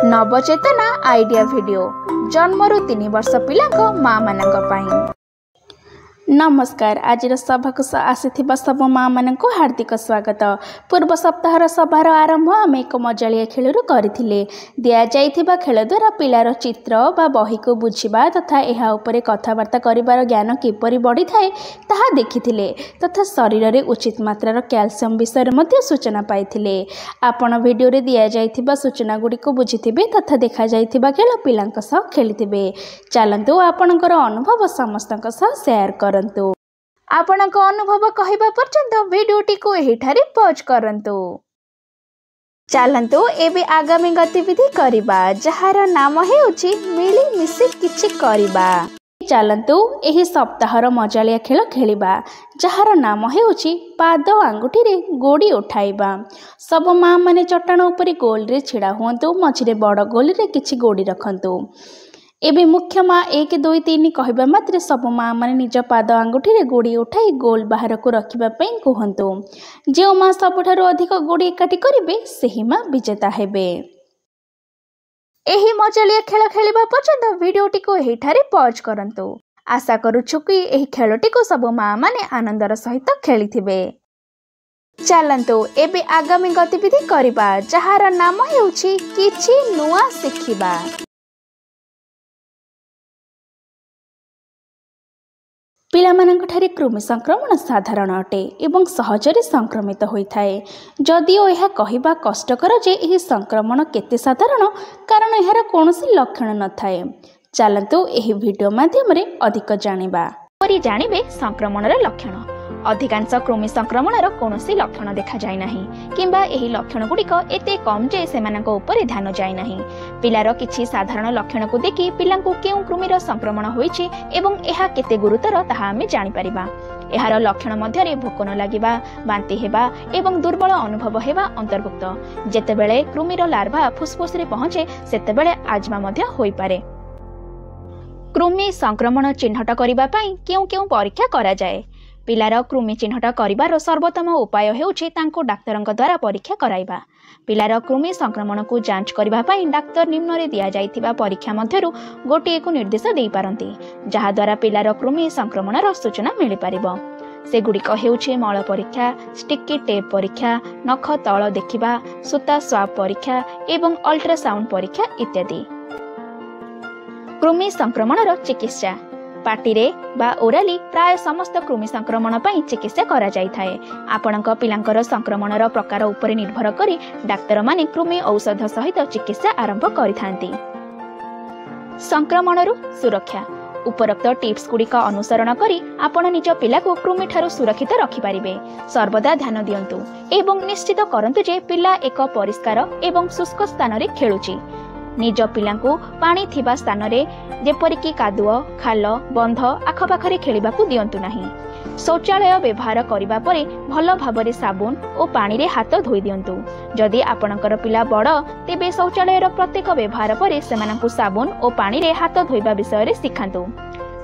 नवचेतना idea video जन्मरू 3 वर्ष पिला माँ मान। नमस्कार। आज सभाक आसीथिबा सब माँ मान हार्दिक स्वागत। पूर्व सप्ताहर सभार आरंभ आम एक मजालिया खेलू करथिले। दिया जाइथिबा खेल द्वारा पिलार चित्र बा बही को बुझिबा तथा एहा उपरे कथाबार्ता करिबार ज्ञान किपरि बढ़ी थाए ताहा देखिथिले तथा शरीर रे उचित मात्रार कैल्शियम विषय मध्ये सूचना पाइथिले। आपण वीडियो रे दिया जाइथिबा सूचना गुडी को बुझिथिबे तथा देखा जाइथिबा खेल पिलांक सह खेलिथिबे। चलंतु आपणकर अनुभव समस्तक सह शेयर कर। आपणक अनुभव कहवा पर्यंत वीडियोटी को एहिठारे पॉज करंतु। चलंतु एबे आगामी गतिविधि करिबा जहार नाम हेउची मिली मिसी किछि करिबा। चलंतु एही सप्ताहर मजालिया खेल खेलिबा जहार नाम हेउची पाद आंगुठी रे गोड़ी उठाइबा। सब माँ माने चट्टान उपरे गोल रे छिड़ा हुंतु, मझिरे बड़ गोल रे किछि गोड़ी रखंतु। एबे मुख्य माँ 1 2 3 कहबा मात्रे सब माँ माने निज पाद आंगुठी रे गोड़ी उठाई गोल बाहर को रखिबा पई कहंतु। जे माँ सबठारु अधिक गोड़ी एकाठी करिबे सेही माँ विजेता हेबे। एही मजालिया खेल खेलिबा पर्यंत वीडियोटी को एहिठारे पॉज करंतु। आशा करूछु कि एही खेलटी को सब माँ माने आनंदर सहित खेलिथिबे। चलंतु एबे आगामी गतिविधि करिबा जहार नाम हेउची किछि नुआ सिखिबा। पिलामानंकठारे कृमि संक्रमण साधारण अटे एवं सहजरे संक्रमित होइथाए। जदिओ यह कहवा कष्टकर जे एही संक्रमण केते साधारण कारण एहार कोनोसी लक्षण न थाए। चलंतु एही वीडियो माध्यम रे अधिक जानिबा। परि जानिबे संक्रमणर लक्षण। अधिकांश कृमि संक्रमणर कोनोसी लक्षण देखा जाय नाही किंबा एही लक्षण गुडिक एते कम जे सेमानक उपरे ध्यान जाय नाही। पिलार किछि साधारण लक्षण को देखि पिलांकु केउ कृमिर संक्रमण होइछि एवं एहा केते गुरुतर ताहा आमे जानि परिबा। एहार लक्षण मध्यरे भोक न लागिबा, बांती हेबा एवं दुर्बल अनुभव हेबा अंतर्भुक्त। जेतेबेले कृमिर लार्भा फुसफुस रे पहुंचे सेतेबेले आजमा मध्य होई पारे। कृमि संक्रमण चिन्हट करिबा पई केउ केउ परीक्षा करा जाय। पिलार कृमि चिन्हट करिबार सर्वोत्तम उपाय हेउछि तांको डाक्तरंक द्वारा परीक्षा कराइबा। पिलार कृमि संक्रमण को जांच करिबा पई डाक्तर निम्न रे दिया जाइथिबा परीक्षा मध्यरु गोटिए को निर्देश देई पारंती जहा द्वारा पिलार कृमि संक्रमणर सूचना मिलि पारिबो। सेगुडिक हेउछि मळ परीक्षा, स्टिकी टेप परीक्षा, नख तळ देखिबा, सूता स्वाब परीक्षा एवं अल्ट्रासाउंड परीक्षा इत्यादि। कृमि संक्रमणर चिकित्सा पाटिरे बा ओराली प्राय समस्त कृमि संक्रमण पई चिकित्सा करा जाय थाए। आपणक पिलांकर संक्रमणर प्रकार उपरे निर्भर करी डाक्तर माने कृमि औषध सहित चिकित्सा आरंभ करिथांती। संक्रमणरु सुरक्षा उपरोक्त टिप्स गुडिक अनुसरण करी आपण निज पिला को कृमि ठारू सुरक्षित रखि पारिबे। सर्वदा ध्यान दियंतु एवं निश्चित करंतु जे पिला एक परिष्कार एवं शुष्क स्थान रे खेलुची। निज पिलांकु पानी थिबा स्थान रे जेपरिकी कादुओ, खाल, बंध आखपाखरे खेलिबाकू दियंतु नाही। शौचालय व्यवहार करिबा परे भल भाबरे साबुन और पानी रे हाथ धोई दियंतु। जदि आपणकर पिला बड़ तेबे शौचालयर प्रत्येक व्यवहार परे सेमानंकु साबुन और पानी रे हाथ धोइबा विषय रे सिखांतु।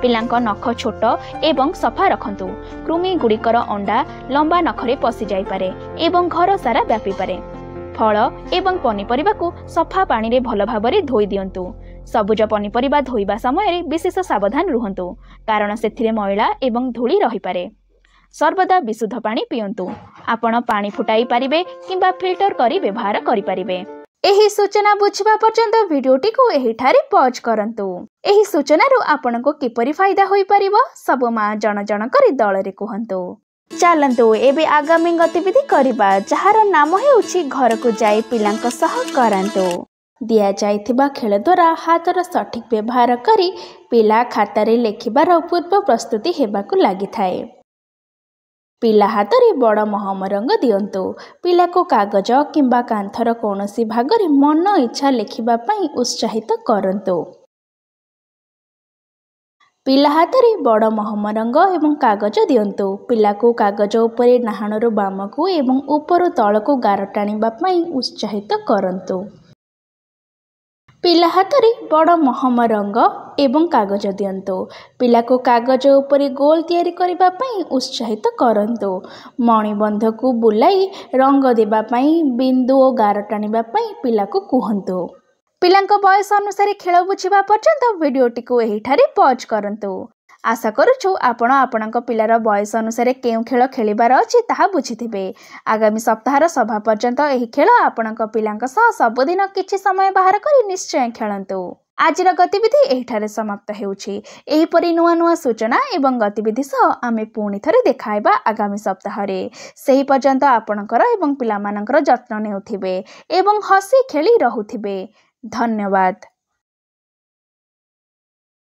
पिलांक नख छोट एवं सफा रखंतु। कृमि गुडिकर अंडा लंबा नखरे पसि जाई पारे एवं घर सारा व्यापी पारे। फल एवं पनीपरिबा को सफा पानी रे भल भाबरे धोई दियंतु। सबुज पनीपरिबा धोइबा समय विशेष सावधान रुहंतु कारण सेथिरे मैला एवं धूली रही पारे। सर्वदा विशुद्ध पानी पियंतु। आपण पानी फुटाई पारिबे किंबा फिल्टर करी व्यवहार करि पारिबे। एही सूचना बुझिबा पर्यंत वीडियोटी को एहिठारे पॉज करंतु। एही सूचना रु आपनको किपरि फायदा होई परिबो सब मां जण जण करी दल रे कहंतु। चलंतु एबे आगामी गतिविधि करिबा जहार नाम हेउछि घर को जाई पिलांक सह करंतु। दिया जाइथिबा खेल द्वारा हाथर सठिक व्यवहार करी पिला खातारे लेखिबार पूर्व प्रस्तुति हेबाकू लागि थाए। पिला हाथरे बड़ महम रंग दियंतु। पिला को कागज किंबा कांथर कोनोसी भागरे मन इच्छा लेखिबा पई उत्साहित करंतु। पिला हाथरे बड़ महम रंग एवं कागज दियंतु। पिला को कागज उपरे नाहणरू बामकू एवं उपरु तळकू गार टाणिबा पई उत्साहित करंतु। पिला हाथरे बड़ महम रंग एवं कागज दियंतु। पिला को कागज उपरे गोल तैयारी करिबा पई उत्साहित करंतु। मणिबंध को बुलाई रंग देबा पई बिंदु और गार टाणिबा पई पिला को कहंतु। पिलांक बयस अनुसार खेल बुझा पर्यंत भिडियोटी एहिठारे पॉज करंतु। आशा करुछु आपण आपणक पिलार बयस अनुसार केउ खेल खेलिबार अछि ताहा बुझिथिबे। आगामी सप्ताहर सभा पर्यंत एही खेल आपणक पिलांक सह सबुदिन किछि समय बाहर करी निश्चय खेलंतु। आजिर गतिविधि एहिठारे समाप्त हेउछि। एहिपरि नुआ नुआ सूचना एवं गतिविधि सह आमे पुणी थरे देखाइबा आगामी सप्ताहरे। सेही पर्यंत आपणकर एवं पिलामानकर जत्न नेउथिबे एवं हसी खेली रहुथिबे। धन्यवाद।